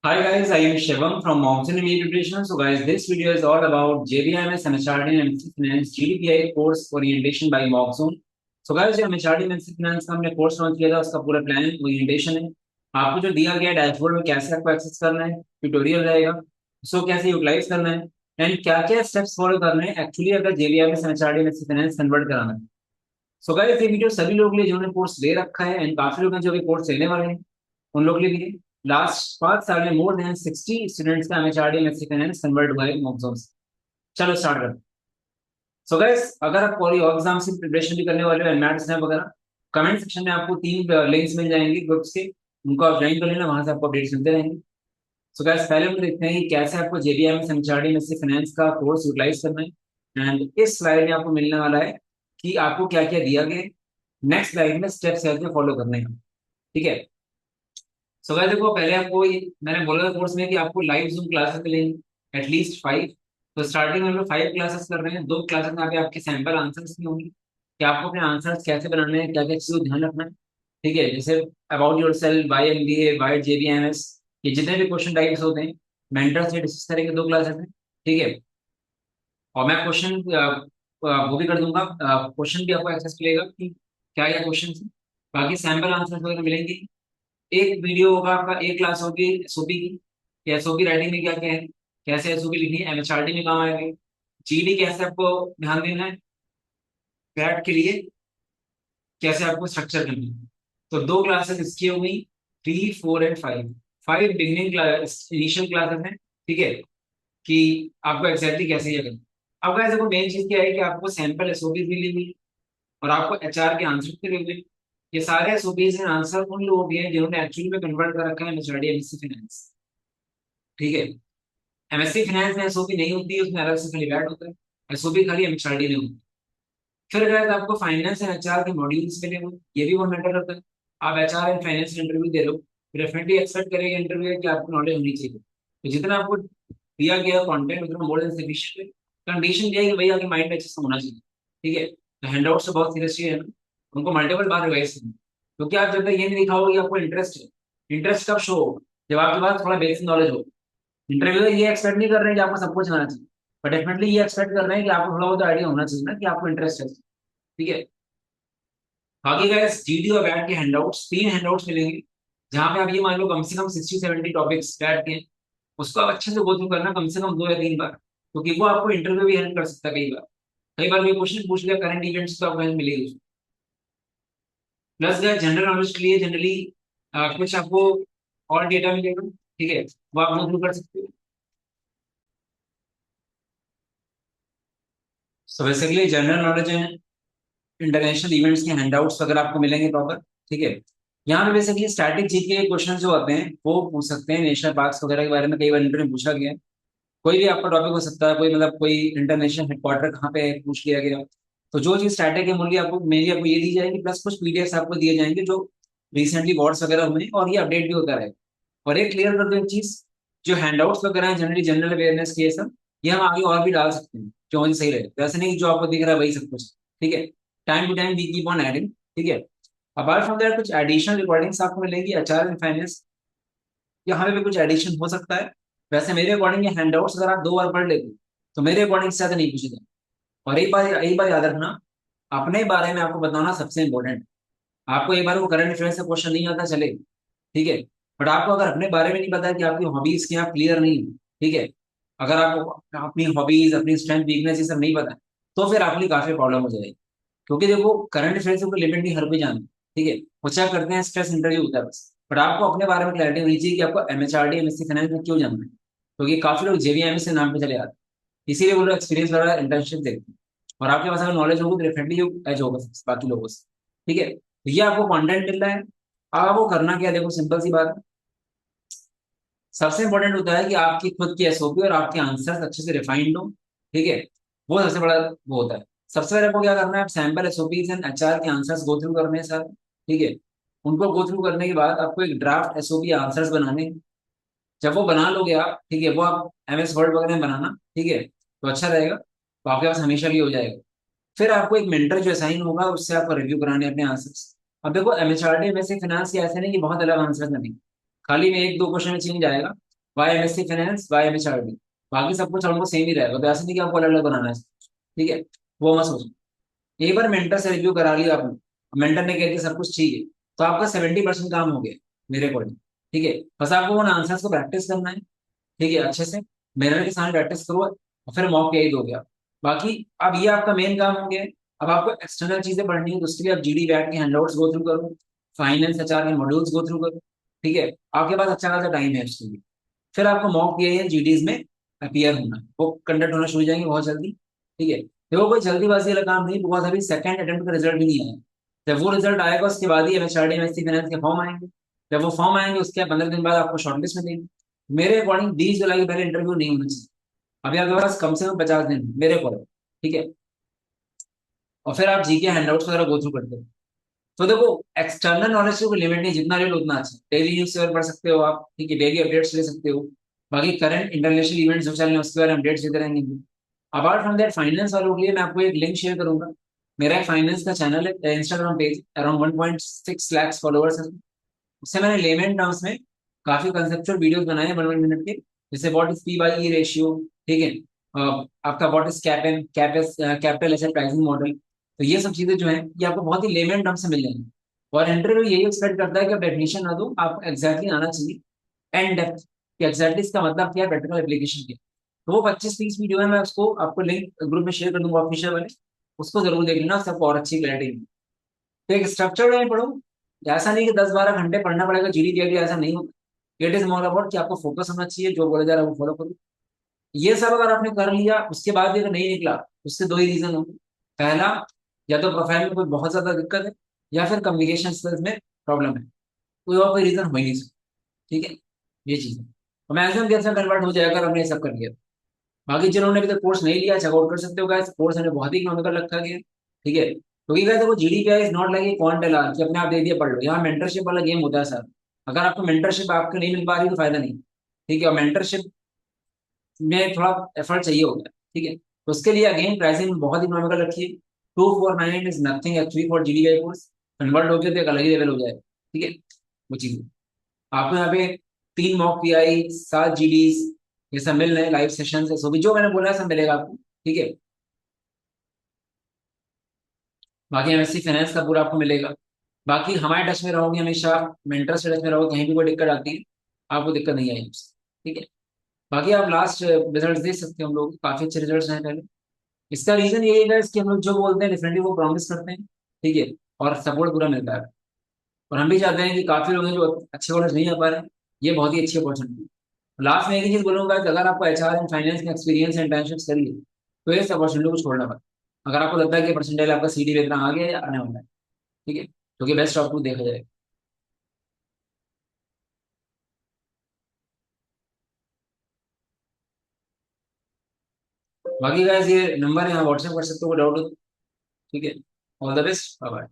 Hi guys, I am Shivam from Mountain Media Nutrition. So guys, this video is all about JBIMS, MHRD and MC Finance GDPI course orientation by Mockzone. So guys, जो MHRD MC Finance का हमने course launch किया था उसका पूरा plan orientation है। आपको जो दिया गया डैशबोर्ड में कैसे आपको एक्सेस करना है, ट्यूटोरियल रहेगा, उसको कैसे यूटिलाइज करना है एंड क्या क्या स्टेप्स फॉलो करने हैं एक्चुअली अगर JBIMS MHRD MC Finance convert कराना है। सो गाइस ये वीडियो सभी लोगों के लिए जिन्होंने कोर्स ले रखा है एंड काफी लोग हैं जो भी कोर्स लेने वाले हैं उन लोगों के लिए भी। लास्ट 5 साल में मोर देन 60 स्टूडेंट्स का एमएचआरडी मैथ्स फाइनेंस कन्वर्ट हुआ है मॉक एग्जाम्स। चलो स्टार्ट करते हैं। सो गाइस अगर आप कोई और एग्जाम की प्रिपरेशन भी करने वाले हो एमएट स्नैप वगैरह, कमेंट सेक्शन में आपको 3 लिंक्स मिल जाएंगे ग्रुप्स के, उनको आप ज्वाइन कर लेना, वहां से आपको अपडेट्स मिलते रहेंगे। सो गाइस पहले हम देखते हैं कि कैसे आपको जेबीएमएस एमएचआरडी मैथ्स फाइनेंस का कोर्स यूटिलाइज करना है एंड इस स्लाइड में आपको मिलने वाला है कि आपको क्या क्या दिया गया है, नेक्स्ट स्लाइड में स्टेप्स कैसे फॉलो करने हैं। ठीक है। सो गाइस देखो पहले आपको मैंने बोला था कोर्स में कि आपको लाइव जूम क्लासेस मिलेंगी एटलीस्ट 5। तो स्टार्टिंग में हम लोग 5 क्लासेस कर रहे हैं, 2 क्लासेस में अभी आपके सैंपल आंसर्स भी होंगे कि आपको अपने आंसर्स कैसे बनाने हैं, क्या क्या चीज़ों को ध्यान रखना है। ठीक है, जैसे about yourself, why MBA, why JBMS, ये जितने भी क्वेश्चन टाइप्स होते हैं मेंटर से डिस्कस करेंगे 2 क्लासेस में। ठीक है। और मैं क्वेश्चन वो भी कर दूंगा, क्वेश्चन भी आपको एक्सेस मिलेगा कि क्या क्या क्वेश्चन है। बाकी सैंपल आंसर्स वगैरह मिलेंगे। एक वीडियो होगा आपका, एक क्लास होगी एसओपी की कि एसओपी राइटिंग में क्या क्या है, कैसे एसओपी लिखनी है, एमएचआरडी में काम आएगी, जीडी कैसे आपको ध्यान देना है, पैट के लिए कैसे आपको स्ट्रक्चर करना है। तो 2 क्लासेस इसकी हो गई, 3, 4 and 5। 5 beginning class, initial classes हैं। ठीक है, कि आपको एग्जैक्टली कैसे ये करना है। अब वैसे देखो मेन चीज क्या है कि आपको सैंपल एसओपी मिली हुई और आपको एचआर के आंसर मिले हुए। ये सारे एसओपीज एंड आंसर उन लोगों के हैं जिन्होंने एक्चुअली में कन्वर्ट कर रखा है एमएचआरडी एमएससी फाइनेंस। ठीक है। एमएससी फाइनेंस में एसओपी नहीं होती है, उसमें अलग से खाली वैट होता है, एसओपी खाली एमएचआरडी में होती है। फिर अगर आपको फाइनेंस एंड एचआर के मॉड्यूल्स मिले हुए, ये भी बहुत मैटर करता है। आप एचआर एंड फाइनेंस इंटरव्यू दे रहे हो, डेफिनेटली एक्सपेक्ट करेगा इंटरव्यू कि आपको नॉलेज होनी चाहिए। तो जितना आपको दिया गया कंटेंट उतना मोर देन सफिशिएंट है। कंडीशन ये है कि भाई आपके माइंड में अच्छे से होना चाहिए। ठीक है, तो हैंडआउट से बहुत सीरियसली है ना, उनको मल्टीपल बार रिवाइज करना। क्योंकि आप जब तक ये नहीं दिखाओगे कि आपको इंटरेस्ट है, इंटरेस्ट कब शो होगा, जब आपके पास थोड़ा बेसिक नॉलेज हो। इंटरव्यू में ये एक्सपेक्ट नहीं कर रहे हैं कि आपको सब कुछ आना चाहिए, बट डेफिनेटली ये एक्सपेक्ट कर रहे हैं कि आपको थोड़ा बहुत आइडिया होना चाहिए ना कि आपको इंटरेस्ट है। ठीक है। बाकी गाइस जीडी और बैट के हैंडआउट्स, 3 हैंडआउट्स मिलेंगे जहां पे आप ये मान लो कम से कम 60-70 टॉपिक्स बैठ के हैं, उसको आप अच्छे से गो थ्रू करना कम से कम 2 या 3 बार, क्योंकि वो आपको इंटरव्यू भी हेल्प कर सकता है। कई बार कोई क्वेश्चन पूछ लिया करंट इवेंट्स तो आपको हेल्प मिलेगी। प्लस गाइस जनरल नॉलेज के लिए जनरली कुछ आपको और डेटा मिलेगा। ठीक है, वो आप गो थ्रू कर सकते हो। सो बेसिकली जनरल नॉलेज है, इंटरनेशनल इवेंट्स के हैंडआउट्स वगैरह आपको मिलेंगे प्रॉपर। ठीक है। यहाँ पे बेसिकली स्टैटिक जीके के क्वेश्चन जो आते हैं वो पूछ सकते हैं, नेशनल पार्क्स वगैरह के बारे में कई बार इंटरव्यू में पूछा गया है। कोई भी आपका टॉपिक हो सकता है, कोई मतलब कोई इंटरनेशनल हेडक्वार्टर कहाँ पे है पूछ लिया गया। तो जो चीज स्टैटिक है मुझे आपको मेनली आपको ये दी जाएगी, प्लस कुछ पीडीएफ आपको दिए जाएंगे जो रिसेंटली वॉर्ड्स वगैरह हुए हैं और ये अपडेट भी होता रहेगा। और एक क्लियर कर दो एक चीज, जो हैंडआउट्स वगैरह हैं जनरली जनरल अवेयरनेस के ये सब, ये हम आगे और भी डाल सकते हैं जो मुझे सही लगे, वैसे नहीं कि जो आपको दिख रहा है वही सब कुछ। ठीक है, time to time we keep on adding. ठीक है। अपार्ट फ्रॉम दैट कुछ एडिशनल रिकॉर्डिंग्स आपको मिलेंगी एचआर एंड फाइनेंस, यहाँ पे भी कुछ एडिशन हो सकता है। वैसे मेरे अकॉर्डिंग ये हैंडआउट्स अगर आप 2 बार पढ़ लेते हो तो मेरे अकॉर्डिंग से ज्यादा नहीं पूछे जाए। और एक बार याद रखना, अपने बारे में आपको बताना सबसे इंपॉर्टेंट है। आपको एक बार वो करंट अफेयर्स का क्वेश्चन नहीं आता चले, ठीक है, बट आपको अगर अपने बारे में नहीं पता है कि आपकी हॉबीज क्या, आप क्लियर नहीं है, ठीक है, अगर आपको अपनी हॉबीज, अपनी स्ट्रेंथ, वीकनेस ये सब नहीं पता है, तो फिर आपके लिए काफी प्रॉब्लम हो जाएगी। क्योंकि देखो करंट अफेयर्स को लिमिट नहीं हर कोई जानता है। ठीक है, वो क्या करते हैं, स्ट्रेस इंटरव्यू होता है बस, बट आपको अपने बारे में क्लैरिटी होनी चाहिए कि आपको एमएचआरडी एमएससी फाइनेंस में क्यों जानना है। क्योंकि काफी लोग जेवीएमएस से नाम पे चले आते हैं, इसीलिए वो लोग एक्सपीरियंस वाला इंटर्नशिप देखते हैं। और आपके पास अगर नॉलेज होगी तो डेफिनेटली जो एज होगा बाकी लोगों से। ठीक है, तो ये आपको कंटेंट मिल रहा है। अब आपको करना क्या है, देखो सिंपल सी बात है, सबसे इंपॉर्टेंट होता है कि आपकी खुद की एसओपी और आपके आंसर्स अच्छे से रिफाइंड हो। ठीक है, वो सबसे बड़ा वो होता है। सबसे पहले आपको क्या करना है, आप सैंपल एसओपीज एंड एचआर के आंसर्स गो थ्रू करने हैं सर। ठीक है, उनको गो थ्रू करने के बाद आपको एक ड्राफ्ट एसओपी आंसर्स बनाने हैं। जब वो बना लोगे आप, ठीक है, वो आप एमएस वर्ड वगैरह में बनाना। ठीक है, तो अच्छा रहेगा, तो आपके पास हमेशा ये हो जाएगा। फिर आपको एक मेंटर जो असाइन होगा उससे आपको रिव्यू कराने हैं अपने आंसर्स। अब देखो एमएचआरडी में से फाइनेंस के ऐसे नहीं कि बहुत अलग आंसर्स नहीं, खाली में 1-2 क्वेश्चन में चेंज आएगा, why MSc finance, why MHRD. बाकी सब कुछ हमको सेम ही रहेगा, तो ऐसा नहीं कि आपको अलग अलग बनाना है, ठीक है। वो मत सोचो। एक बार मेंटर से रिव्यू करा लिया आपने, मेंटर ने कह दिया सब कुछ ठीक है, तो आपका 70% काम हो गया मेरे अकॉर्डिंग, ठीक है। बस आपको वो आंसर्स को प्रैक्टिस करना है, ठीक है, अच्छे से मिरर के सामने प्रैक्टिस करो और फिर मॉक यही दोगे आप। बाकी अब ये आपका मेन काम हो गया। अब आपको एक्सटर्नल चीजें पढ़नी है, तो उसके लिए आप जीडी बैठ के हैंडआउट्स गो थ्रू करो, फाइनेंस एचआर के मॉड्यूल्स गो थ्रू करो, ठीक है। आपके पास अच्छा खासा टाइम है उसके लिए। फिर आपको मॉक दिए हैं जीडीज में अपीयर होना, वो कंडक्ट होना शुरू हो जाएंगे बहुत जल्दी, ठीक है। देखो कोई जल्दीबाजी वाला काम नहीं, बिकॉज अभी सेकंड अटेम्प्ट का रिजल्ट भी नहीं आया। जब वो रिजल्ट आएगा उसके बाद ही एमएचआरडी एमएससी फाइनेंस के फॉर्म आएंगे। जब वो फॉर्म आएंगे उसके 15 दिन बाद आपको शॉर्टलिस्ट में देंगे। मेरे अकॉर्डिंग 20 जुलाई के पहले इंटरव्यू नहीं होना चाहिए। अभी आपके पास कम से कम 50 दिन है, मेरे अकॉर्डिंग, ठीक है। और फिर आप जीके हैंडआउट्स वगैरह गो थ्रू करते हो। तो देखो, एक्सटर्नल नॉलेज की कोई लिमिट नहीं, जितना ले लो उतना अच्छा। डेली न्यूज पेपर पढ़ सकते हो आप, ठीक है, डेली अपडेट्स ले सकते हो। बाकी करंट इंटरनेशनल इवेंट्स जो चल रहे हैं उसके बारे में अपडेट्स देते रहेंगे। अपार्ट फ्रॉम दैट, फाइनेंस वालों के लिए मैं आपको एक लिंक शेयर करूंगा। मेरा एक फाइनेंस का चैनल है, Instagram page, around 1.6 lakh followers है। उससे मैंने लेमन टर्म्स में काफी कंसेप्चुअल वीडियोस बनाए हैं 1 1 मिनट के। जैसे what is P by E ratio, ठीक है। आपका व्हाट इज कैपन कैपेस कैपिटल एसेट प्राइसिंग मॉडल। तो ये सब चीजें जो है ये आपको बहुत ही लेमन टर्म से मिल जाएंगी। और इंटरव्यू यही एक्सपेक्ट करता है कि आप डेफिनेशन ना दो, आप एग्जैक्टली आना चाहिए एंड डेप्थ, कि एग्जैक्टली इसका मतलब क्या है, प्रैक्टिकल एप्लीकेशन क्या है। तो वो 25 30 वीडियो है, मैं उसको आपको लिंक ग्रुप में शेयर कर दूंगा ऑफिशियल वाले। उसको जरूर देख लेना, सबको और अच्छी क्लैरिटी। तो एक स्ट्रक्चर में पढ़ो। ऐसा नहीं कि 10 12 घंटे पढ़ना पड़ेगा जीडी दिया, ऐसा नहीं होता। इट इज मोर अबाउट कि आपको फोकस होना चाहिए, जो बोला जा रहा है वो फॉलो करो। ये सब अगर आपने कर लिया, उसके बाद भी अगर नहीं निकला, उससे दो ही रीजन होंगे। पहला, या तो प्रोफाइल में कोई बहुत ज्यादा दिक्कत है, या फिर कम्युनिकेशन स्किल्स में प्रॉब्लम है। कोई और कोई रीजन हो ही नहीं सकता, ठीक है। ये चीज है, तो मैक्सिमम देर से कन्वर्ट हो जाएगा अगर हमने ये सब कर लिया। बाकी जिन्होंने अभी तक कोर्स नहीं लिया, चेकआउट कर सकते हो गाइस, कोर्स हमें बहुत ही इकोनॉमिकल रखा गया है, ठीक है। क्योंकि गाइस देखो, GDPI is not like a quant LR कि अपने आप दे दिया पढ़ लो। यहाँ मेंटरशिप वाला गेम होता है सर। अगर आपको मेंटरशिप आपको नहीं मिल पा रही तो फायदा नहीं, ठीक है। और मेंटरशिप में थोड़ा एफर्ट चाहिए होगा, ठीक है। तो उसके लिए अगेन प्राइसिंग बहुत इकोनॉमिकल रखिए। 249 is nothing actually for GDPI course. Convert हो गया तो एक अलग ही लेवल हो जाएगा, ठीक है। वो चीज आपको यहाँ पे 3 मॉक पीआई, 7 जीडीज, ये सब मिल रहे हैं, लाइव सेशन है, सो भी जो मैंने बोला है सब मिलेगा आपको, ठीक है। बाकी एमएससी फाइनेंस का पूरा आपको मिलेगा। बाकी हमारे टच में रहोगे हमेशा, मेंटर्स के टच में रहोगे, कहीं भी कोई दिक्कत आती है आपको दिक्कत नहीं आएगी उससे, ठीक है। बाकी आप लास्ट रिजल्ट देख सकते हो, हम लोग काफी अच्छे रिजल्ट हैं पहले। इसका रीजन यही है कि हम लोग जो बोलते हैं डिफरेंटली वो प्रॉमिस करते हैं, ठीक है। और सपोर्ट पूरा मिलता है। और हम भी चाहते हैं कि काफी लोग हैं जो अच्छे कॉलेज नहीं आ पा रहे हैं, ये बहुत ही अच्छी अपॉर्चुनिटी है। लास्ट में एक ही चीज बोलूंगा कि अगर आपको एचआर एंड फाइनेंस में एक्सपीरियंस एंड इंटर्नशिप करिए, तो इस अपॉर्चुनिटी को छोड़ना मत। अगर आपको लगता है कि परसेंटाइल आपका सीडी पे इतना आ गया या आने वाला है, ठीक है, क्योंकि बेस्ट ऑफ टू देखा जाएगा। बाकी गाइस ये नंबर है, यहाँ व्हाट्सएप कर सकते हो, डाउट हो तो, ठीक है। All the best, bye bye.